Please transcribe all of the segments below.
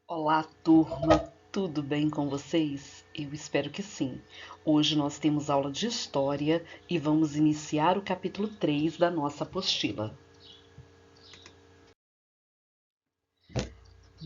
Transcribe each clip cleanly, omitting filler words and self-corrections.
Olá, turma, tudo bem com vocês? Eu espero que sim. Hoje nós temos aula de História e vamos iniciar o capítulo 3 da nossa apostila.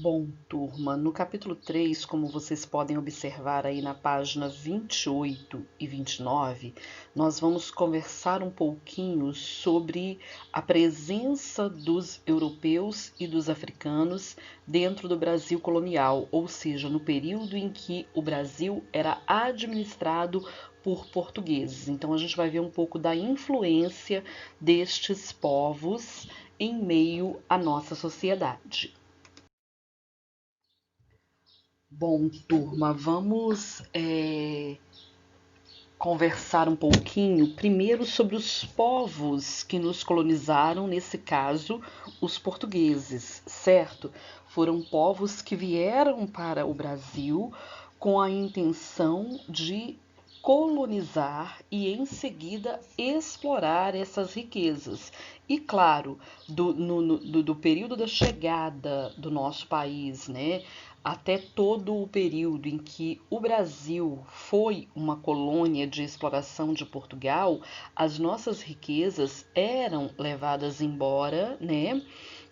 Bom, turma, no capítulo 3, como vocês podem observar aí na página 28 e 29, nós vamos conversar um pouquinho sobre a presença dos europeus e dos africanos dentro do Brasil colonial, ou seja, no período em que o Brasil era administrado por portugueses. Então a gente vai ver um pouco da influência destes povos em meio à nossa sociedade. Bom, turma, vamos conversar um pouquinho primeiro sobre os povos que nos colonizaram, nesse caso, os portugueses, certo? Foram povos que vieram para o Brasil com a intenção de colonizar e em seguida explorar essas riquezas. E claro, do período da chegada do nosso país, né, até todo o período em que o Brasil foi uma colônia de exploração de Portugal, as nossas riquezas eram levadas embora, né?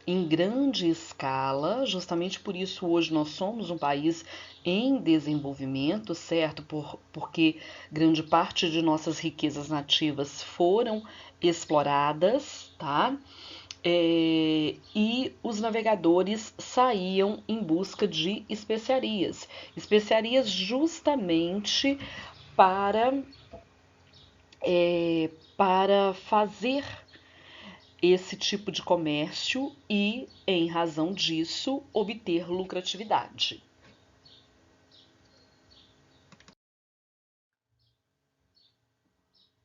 Em grande escala, justamente por isso hoje nós somos um país em desenvolvimento, certo? Porque grande parte de nossas riquezas nativas foram exploradas, tá? E os navegadores saíam em busca de especiarias. Especiarias justamente para, para fazer esse tipo de comércio e, em razão disso, obter lucratividade.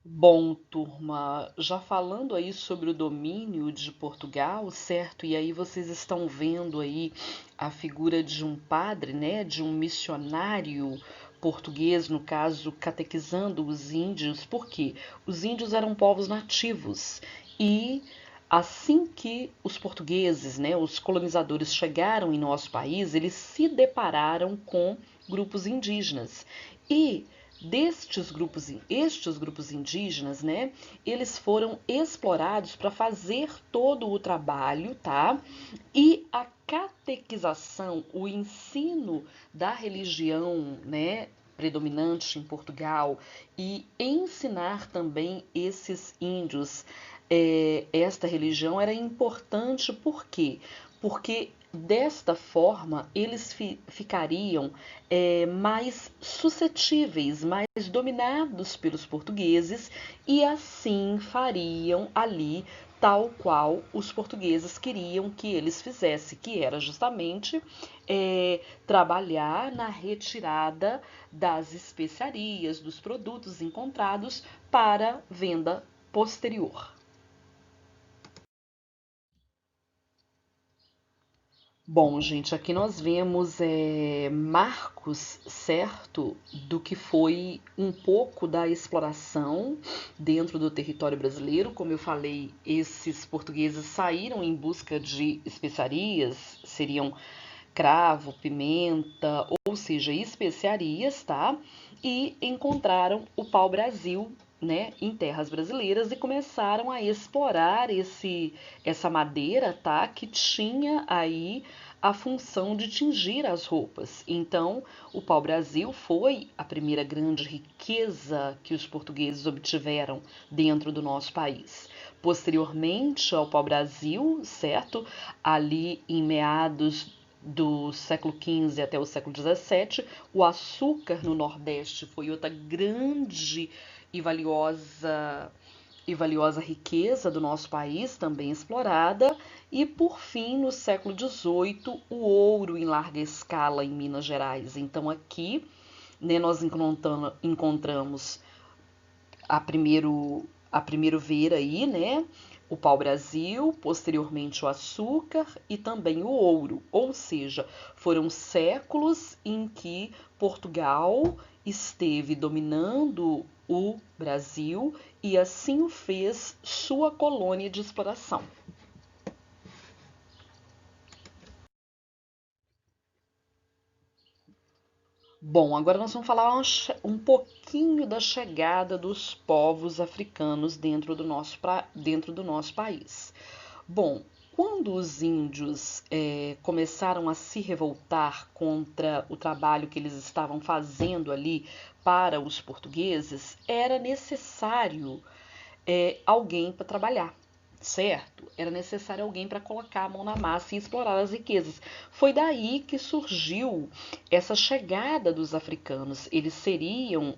Bom, turma, já falando aí sobre o domínio de Portugal, certo? E aí vocês estão vendo aí a figura de um padre, né, de um missionário português, no caso, catequizando os índios, porque os índios eram povos nativos e assim que os portugueses, né, os colonizadores chegaram em nosso país, eles se depararam com grupos indígenas e estes grupos indígenas, né, eles foram explorados para fazer todo o trabalho, tá? E a catequização, o ensino da religião, né, predominante em Portugal e ensinar também esses índios esta religião era importante por quê? Porque desta forma eles ficariam mais suscetíveis, mais dominados pelos portugueses e assim fariam ali tal qual os portugueses queriam que eles fizessem, que era justamente trabalhar na retirada das especiarias, dos produtos encontrados para venda posterior. Bom, gente, aqui nós vemos marcos, certo, do que foi um pouco da exploração dentro do território brasileiro. Como eu falei, esses portugueses saíram em busca de especiarias, seriam cravo, pimenta, ou seja, especiarias, tá? E encontraram o pau-brasil, né, em terras brasileiras e começaram a explorar essa madeira, tá, que tinha aí a função de tingir as roupas. Então, o pau-brasil foi a primeira grande riqueza que os portugueses obtiveram dentro do nosso país. Posteriormente ao pau-brasil, certo? Ali em meados do século XV até o século XVII, o açúcar no Nordeste foi outra grande e valiosa riqueza do nosso país, também explorada, e por fim, no século XVIII, o ouro em larga escala em Minas Gerais. Então aqui, né, nós encontramos a primeiro ver aí, né, o pau-brasil, posteriormente o açúcar e também o ouro. Ou seja, foram séculos em que Portugal esteve dominando o Brasil e assim o fez sua colônia de exploração. Bom, agora nós vamos falar um pouquinho da chegada dos povos africanos dentro do nosso país. Bom, quando os índios começaram a se revoltar contra o trabalho que eles estavam fazendo ali para os portugueses, era necessário alguém para trabalhar, certo? Era necessário alguém para colocar a mão na massa e explorar as riquezas. Foi daí que surgiu essa chegada dos africanos. Eles seriam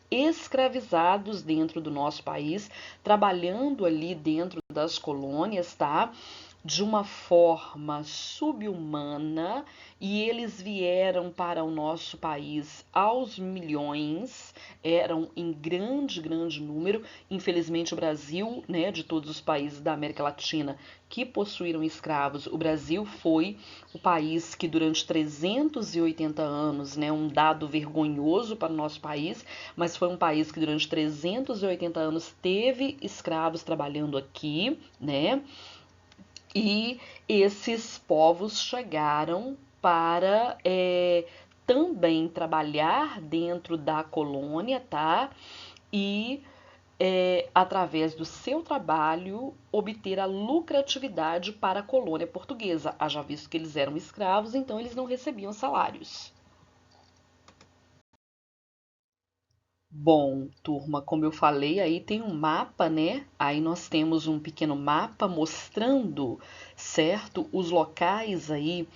escravizados dentro do nosso país, trabalhando ali dentro das colônias, tá? De uma forma subhumana, e eles vieram para o nosso país aos milhões, eram em grande, grande número. Infelizmente, o Brasil, né, de todos os países da América Latina que possuíram escravos, o Brasil foi o país que durante 380 anos, né, um dado vergonhoso para o nosso país, mas foi um país que durante 380 anos teve escravos trabalhando aqui, né? E esses povos chegaram para também trabalhar dentro da colônia, tá? E através do seu trabalho, obter a lucratividade para a colônia portuguesa. Haja visto que eles eram escravos, então eles não recebiam salários. Bom, turma, como eu falei, aí tem um mapa, né? Aí nós temos um pequeno mapa mostrando, certo, os locais aí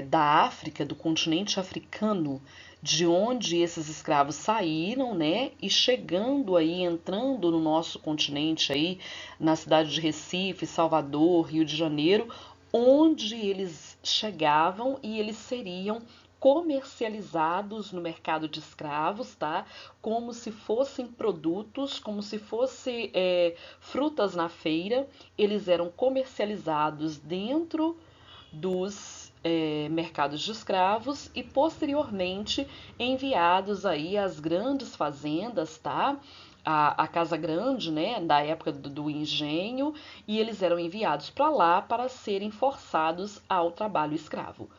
da África, do continente africano, de onde esses escravos saíram, né? E chegando aí, entrando no nosso continente aí, na cidade de Recife, Salvador, Rio de Janeiro, onde eles chegavam e eles seriam comercializados no mercado de escravos, tá? Como se fossem produtos, como se fossem frutas na feira, eles eram comercializados dentro dos mercados de escravos e posteriormente enviados aí às grandes fazendas, tá? A Casa Grande, né, da época do engenho, e eles eram enviados para lá para serem forçados ao trabalho escravo.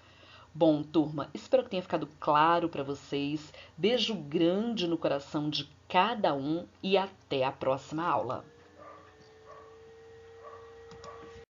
Bom, turma, espero que tenha ficado claro para vocês. Beijo grande no coração de cada um e até a próxima aula.